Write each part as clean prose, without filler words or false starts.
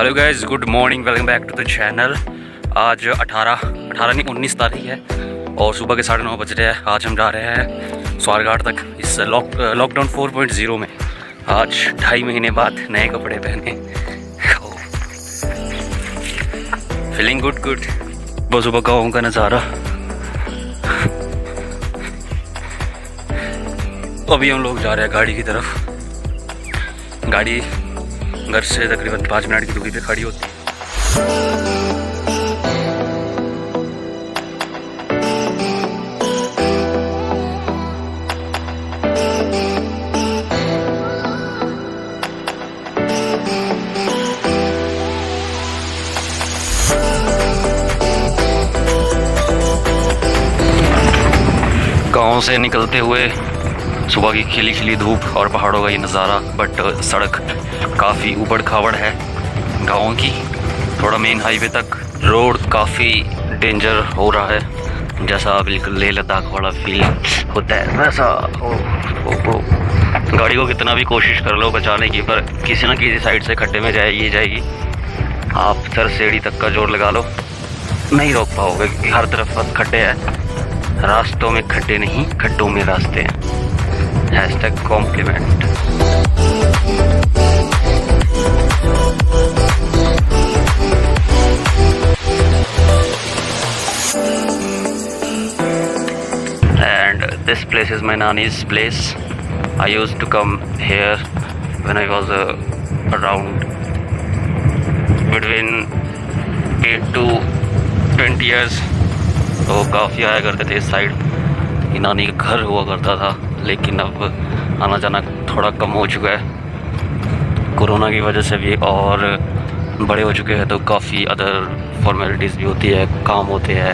Hello guys, good morning, welcome back to the channel. आज 18 नहीं 19 तारीख है और सुबह के 9:30 बज रहे हैं। आज हम जा रहे हैं स्वारघाट तक इस लॉकडाउन 4.0 में। आज 2.5 महीने बाद नए कपड़े पहने, फीलिंग गुड। सुबह सुबह गाँव का नज़ारा। अभी हम लोग जा रहे हैं गाड़ी की तरफ। गाड़ी घर से तकरीबन 5 मिनट की दूरी पे खड़ी होती है। गांव से निकलते हुए सुबह की खिली खिली धूप और पहाड़ों का ये नज़ारा, बट सड़क काफ़ी ऊबड़ खाबड़ है गाँव की। थोड़ा मेन हाईवे तक रोड काफ़ी डेंजर हो रहा है, जैसा बिल्कुल लेह लद्दाख वाला फील होता है वैसा। गाड़ी को कितना भी कोशिश कर लो बचाने की, पर किसी न किसी साइड से खड्डे में जाएगी। आप सर सेड़ी तक का जोर लगा लो, नहीं रोक पाओगे। हर तरफ बस खड्डे हैं, रास्तों में खड्डे नहीं, खड्डों में रास्ते हैं। #Complement. And this place is my Nani's place. I used to come here when I was around between 8 to 20 years. तो काफ़ी आया करते थे इस साइड। नानी का घर हुआ करता था, लेकिन अब आना जाना थोड़ा कम हो चुका है कोरोना की वजह से भी, और बड़े हो चुके हैं तो काफ़ी अदर फॉर्मेलिटीज़ भी होती है, काम होते हैं,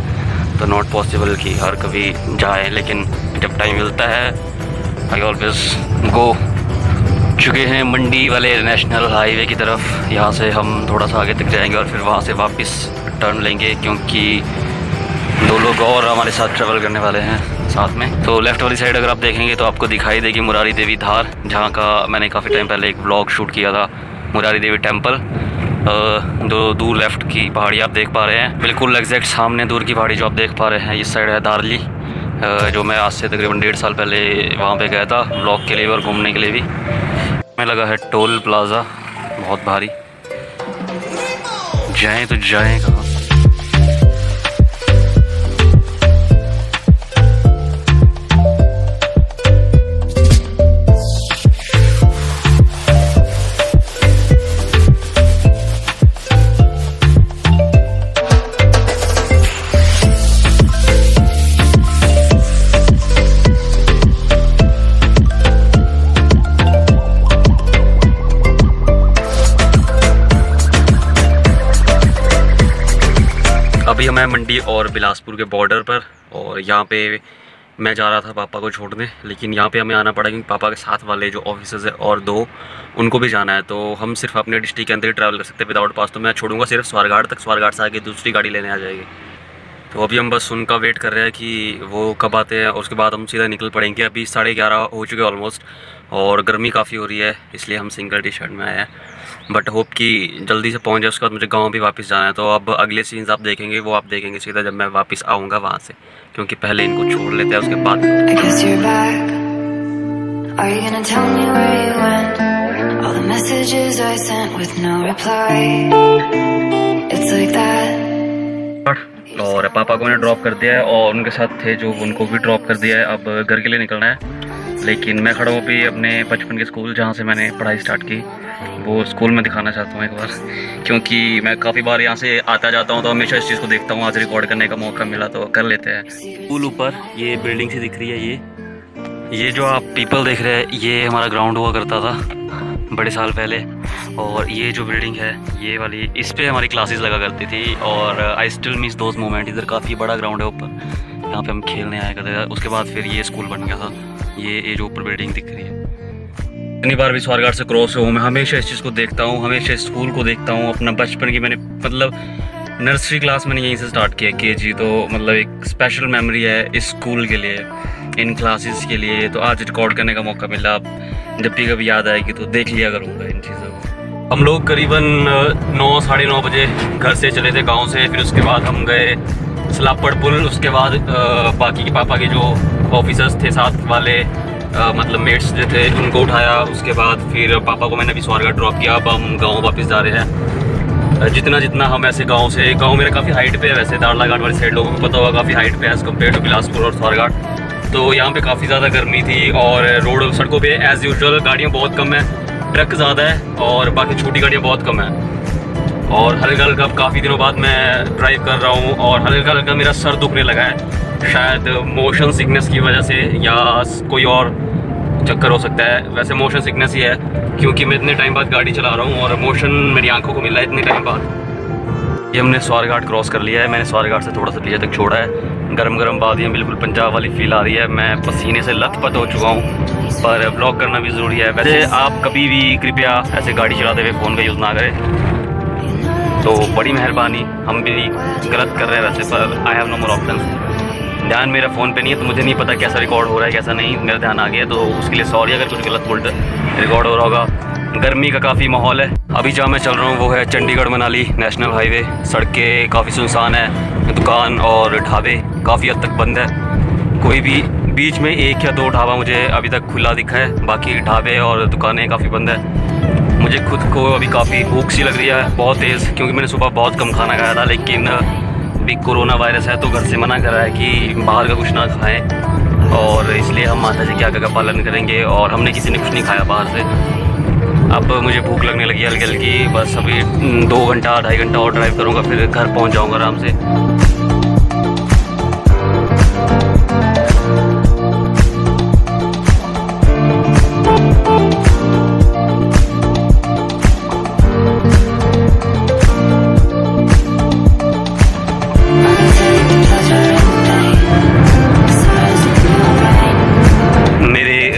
तो नॉट पॉसिबल कि हर कभी जाएं। लेकिन जब टाइम मिलता है आई ऑलवेज गो। चुके हैं मंडी वाले नेशनल हाईवे की तरफ। यहाँ से हम थोड़ा सा आगे तक जाएंगे और फिर वहाँ से वापस टर्न लेंगे, क्योंकि 2 लोग और हमारे साथ ट्रैवल करने वाले हैं साथ में। तो लेफ़्ट वाली साइड अगर आप देखेंगे तो आपको दिखाई देगी मुरारी देवी धार, जहाँ का मैंने काफ़ी टाइम पहले एक व्लॉग शूट किया था। मुरारी देवी टेम्पल, जो दूर लेफ़्ट की पहाड़ी आप देख पा रहे हैं, बिल्कुल एग्जैक्ट सामने दूर की पहाड़ी जो आप देख पा रहे हैं, इस साइड है दारली, जो मैं आज से तकरीबन 1.5 साल पहले वहाँ पे गया था व्लॉग के लिए और घूमने के लिए भी। हमें लगा है टोल प्लाज़ा बहुत भारी, जाएँ तो जाएँ कहाँ। अभी मैं मंडी और बिलासपुर के बॉर्डर पर, और यहाँ पे मैं जा रहा था पापा को छोड़ने, लेकिन यहाँ पे हमें आना पड़ा क्योंकि पापा के साथ वाले जो ऑफिसर्स है और 2 उनको भी जाना है। तो हम सिर्फ अपने डिस्ट्रिक्ट के अंदर ही ट्रैवल कर सकते हैं विदाउट पास। तो मैं छोड़ूंगा सिर्फ स्वारघाट तक, स्वारघाट से आगे दूसरी गाड़ी लेने आ जाएगी। तो अभी हम बस उनका वेट कर रहे हैं कि वो कब आते हैं, और उसके बाद हम सीधा निकल पड़ेंगे। अभी 11:30 हो चुके ऑलमोस्ट, और गर्मी काफ़ी हो रही है, इसलिए हम सिंगल टी-शर्ट में आए हैं। बट होप कि जल्दी से पहुंच जाए। उसके बाद मुझे गांव भी वापस जाना है। तो अब अगले सीन्स आप देखेंगे वो आप देखेंगे सीधा जब मैं वापस आऊँगा वहाँ से, क्योंकि पहले इनको छोड़ लेते हैं उसके बाद। और पापा को मैंने ड्रॉप कर दिया है, और उनके साथ थे जो उनको भी ड्रॉप कर दिया है। अब घर के लिए निकलना है, लेकिन मैं खड़ा हूँ भी अपने बचपन के स्कूल जहाँ से मैंने पढ़ाई स्टार्ट की, वो स्कूल में दिखाना चाहता हूँ एक बार, क्योंकि मैं काफ़ी बार यहाँ से आता जाता हूँ तो हमेशा इस चीज़ को देखता हूँ। आज रिकॉर्ड करने का मौका मिला तो कर लेते हैं। स्कूल ऊपर ये बिल्डिंग सी दिख रही है, ये जो आप पीपल देख रहे हैं, ये हमारा ग्राउंड हुआ करता था बड़े साल पहले। और ये जो बिल्डिंग है ये वाली, इस पर हमारी क्लासेस लगा करती थी, और I still miss those moment. इधर काफ़ी बड़ा ग्राउंड है ऊपर, यहाँ पे हम खेलने आया करते थे। उसके बाद फिर ये स्कूल बन गया था। ये जो ऊपर बिल्डिंग दिख रही है, इतनी बार भी स्वारघाट से क्रॉस हूँ, मैं हमेशा इस चीज़ को देखता हूँ, हमेशा स्कूल को देखता हूँ। अपना बचपन की मैंने मतलब नर्सरी क्लास मैंने यहीं से स्टार्ट किया, केजी, तो मतलब एक स्पेशल मेमोरी है इस स्कूल के लिए, इन क्लासेस के लिए। तो आज रिकॉर्ड करने का मौका मिला, जब भी कभी याद आएगी तो देख लिया करूँगा इन चीज़ों को। हम लोग करीबन 9 साढ़े 9 बजे घर से चले थे गांव से। फिर उसके बाद हम गए सलापड़ पुल। उसके बाद बाकी के पापा के जो ऑफिसर्स थे साथ वाले मतलब मेट्स जो थे उनको उठाया। उसके बाद फिर पापा को मैंने अभी स्वारघाट ड्रॉप किया। अब हम गाँव वापस जा रहे हैं। जितना हम ऐसे गाँव मेरा काफ़ी हाइट पे है। वैसे दाड़लाघाट वाली साइड लोगों को पता होगा काफ़ी हाइट पे है एज़ कम्पेयर टू बिलासपुर और स्वारघाट। तो यहाँ पे काफ़ी ज़्यादा गर्मी थी और रोड सड़कों पे एज़ यूजुअल गाड़ियाँ बहुत कम है, ट्रक ज़्यादा है और बाकी छोटी गाड़ियाँ बहुत कम है। और हल्का हल्का काफ़ी दिनों बाद मैं ड्राइव कर रहा हूँ और हल्का हल्का मेरा सर दुखने लगा है, शायद मोशन सिकनेस की वजह से या कोई और चक्कर हो सकता है। वैसे मोशन सिकनेस ही है क्योंकि मैं इतने टाइम बाद गाड़ी चला रहा हूँ और मोशन मेरी आंखों को मिला है इतने टाइम बाद। ये हमने स्वारघाट क्रॉस कर लिया है। मैंने स्वारघाट से थोड़ा सा पीछे तक छोड़ा है। गरम गरम वादियाँ, बिल्कुल पंजाब वाली फील आ रही है। मैं पसीने से लथपथ हो चुका हूँ पर ब्लॉग करना भी ज़रूरी है। वैसे आप कभी भी कृपया ऐसे गाड़ी चलाते हुए फ़ोन का यूज़ ना करें, तो बड़ी मेहरबानी। हम भी गलत कर रहे हैं वैसे, पर I have no more option. ध्यान मेरा फ़ोन पे नहीं है तो मुझे नहीं पता कैसा रिकॉर्ड हो रहा है कैसा नहीं। मेरा ध्यान आ गया तो उसके लिए सॉरी अगर कुछ गलत बोल्ट रिकॉर्ड हो रहा होगा। गर्मी का काफ़ी माहौल है। अभी जहाँ मैं चल रहा हूँ वो है चंडीगढ़ मनाली नेशनल हाईवे। सड़कें काफ़ी सुनसान है, दुकान और ढाबे काफ़ी हद तक बंद है। कोई भी बीच में 1 या 2 ढाबा मुझे अभी तक खुला दिखा है, बाकी ढाबे और दुकानें काफ़ी बंद है। मुझे खुद को अभी काफ़ी भूख सी लग रही है बहुत तेज़, क्योंकि मैंने सुबह बहुत कम खाना खाया था। लेकिन अभी कोरोना वायरस है तो घर से मना कर रहा है कि बाहर का कुछ ना खाएं और इसलिए हम माता जी की आज्ञा का पालन करेंगे और हमने किसी ने कुछ नहीं खाया बाहर से। अब मुझे भूख लगने लगी हल्की हल्की। बस अभी 2 घंटा 2.5 घंटा और ड्राइव करूँगा, फिर घर पहुँच जाऊँगा आराम से।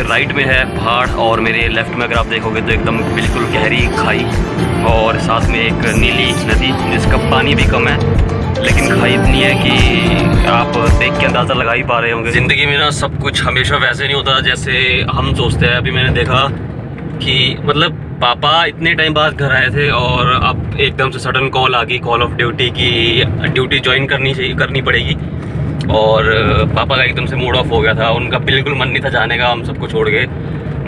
राइट में है पहाड़ और मेरे लेफ़्ट में अगर आप देखोगे तो एकदम बिल्कुल गहरी खाई और साथ में एक नीली नदी जिसका पानी भी कम है लेकिन खाई इतनी है कि आप देख के अंदाज़ा लगा ही पा रहे होंगे। ज़िंदगी में ना सब कुछ हमेशा वैसे नहीं होता जैसे हम सोचते हैं। अभी मैंने देखा कि मतलब पापा इतने टाइम बाद घर आए थे और अब एकदम से सडन कॉल आ गई, कॉल ऑफ ड्यूटी की ड्यूटी ज्वाइन करनी पड़ेगी। और पापा का एकदम से मूड ऑफ हो गया था, उनका बिल्कुल मन नहीं था जाने का हम सबको छोड़ के।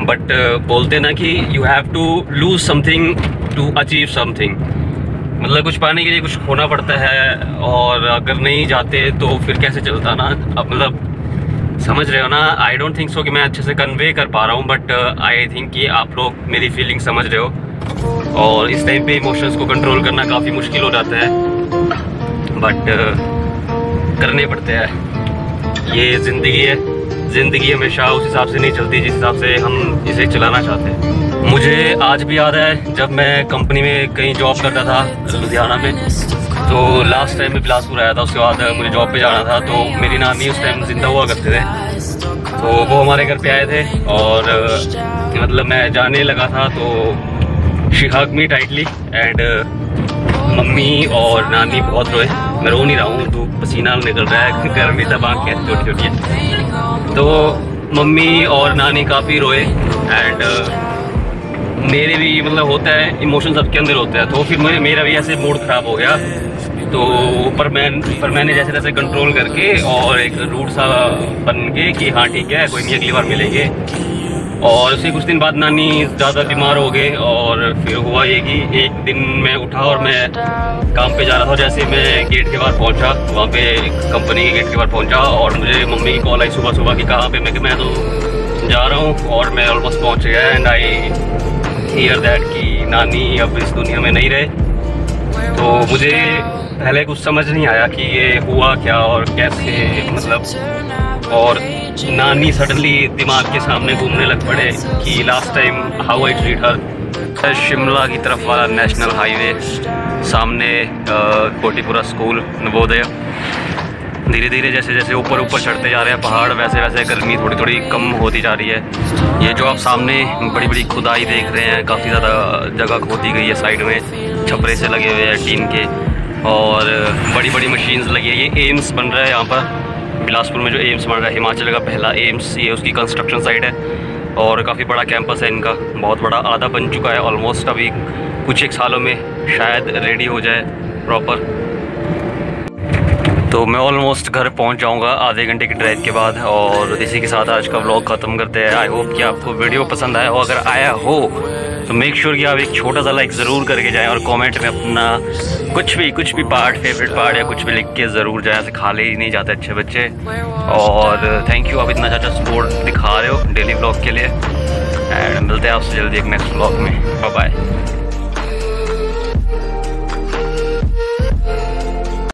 बट बोलते ना कि you have to lose something to achieve something, मतलब कुछ पाने के लिए कुछ खोना पड़ता है और अगर नहीं जाते तो फिर कैसे चलता ना। अब मतलब समझ रहे हो ना। आई डोंट थिंक सो कि मैं अच्छे से कन्वे कर पा रहा हूँ, बट आई थिंक कि आप लोग मेरी फीलिंग समझ रहे हो। और इस टाइम पे इमोशंस को कंट्रोल करना काफ़ी मुश्किल हो जाता है, बट करने पड़ते हैं। ये ज़िंदगी है, ज़िंदगी हमेशा उस हिसाब से नहीं चलती जिस हिसाब से हम इसे चलाना चाहते हैं। मुझे आज भी याद है जब मैं कंपनी में कहीं जॉब करता था लुधियाना में, तो लास्ट टाइम मैं बिलासपुर आया था। उसके बाद मुझे जॉब पे जाना था तो मेरी नानी उस टाइम ज़िंदा हुआ करते थे, तो वो हमारे घर पे आए थे और मतलब मैं जाने लगा था तो she hug me tightly and mummy और नानी बहुत रोए। मैं रो नहीं रहा हूँ, तो पसीना निकल रहा है, गर्मी तब आँखें छोटी छोटी है। तो मम्मी और नानी काफ़ी रोए एंड मेरे भी मतलब होता है, इमोशन सबके अंदर होता है। तो फिर मेरा भी ऐसे मूड ख़राब हो गया। तो पर मैंने जैसे तैसे कंट्रोल करके और एक रूट सा बन के कि हाँ ठीक है कोई नहीं अगली बार मिलेंगे। और उसके कुछ दिन बाद नानी ज़्यादा बीमार हो गए और फिर हुआ ये कि एक दिन मैं उठा और मैं काम पे जा रहा था। जैसे मैं गेट के बाहर पहुंचा, वहाँ पे कंपनी के गेट के बाहर पहुंचा और मुझे मम्मी की कॉल आई सुबह सुबह कि कहाँ पे। मैं तो जा रहा हूँ और मैं ऑलमोस्ट पहुँच गया एंड आई हियर दैट कि नानी अब इस दुनिया में नहीं रहे। तो मुझे पहले कुछ समझ नहीं आया कि ये हुआ क्या और कैसे, मतलब। और नानी सडनली दिमाग के सामने घूमने लग पड़े कि last time how I treat her. Shimla की तरफ वाला नेशनल हाईवे, सामने कोटीपुरा स्कूल नवोदय। धीरे धीरे जैसे जैसे ऊपर चढ़ते जा रहे हैं पहाड़, वैसे वैसे गर्मी थोड़ी थोड़ी कम होती जा रही है। ये जो आप सामने बड़ी बड़ी खुदाई देख रहे हैं, काफ़ी ज़्यादा जगह खोदी गई है साइड में, छपरे से लगे हुए हैं टीन के और बड़ी बड़ी मशीन्स लगी है। ये एम्स बन रहा है यहाँ पर बिलासपुर में, जो एम्स बन रहा है हिमाचल का पहला एम्स, ये उसकी कंस्ट्रक्शन साइट है और काफ़ी बड़ा कैंपस है इनका, बहुत बड़ा, आधा बन चुका है ऑलमोस्ट। अभी कुछ एक सालों में शायद रेडी हो जाए प्रॉपर। तो मैं ऑलमोस्ट घर पहुंच जाऊंगा आधे घंटे की ड्राइव के बाद, और इसी के साथ आज का व्लॉग ख़त्म करते हैं। आई होप कि आपको वीडियो पसंद आया हो। अगर आया हो तो मेक श्योर कि आप एक छोटा सा लाइक ज़रूर करके जाएं, और कमेंट में अपना कुछ भी पार्ट, फेवरेट पार्ट या कुछ भी लिख के ज़रूर जाएं। ऐसे खाली ही नहीं जाते अच्छे बच्चे। और थैंक यू, आप इतना अच्छा सपोर्ट दिखा रहे हो डेली व्लॉग के लिए। एंड मिलते हैं आपसे जल्दी एक नेक्स्ट व्लॉग में। Bye bye.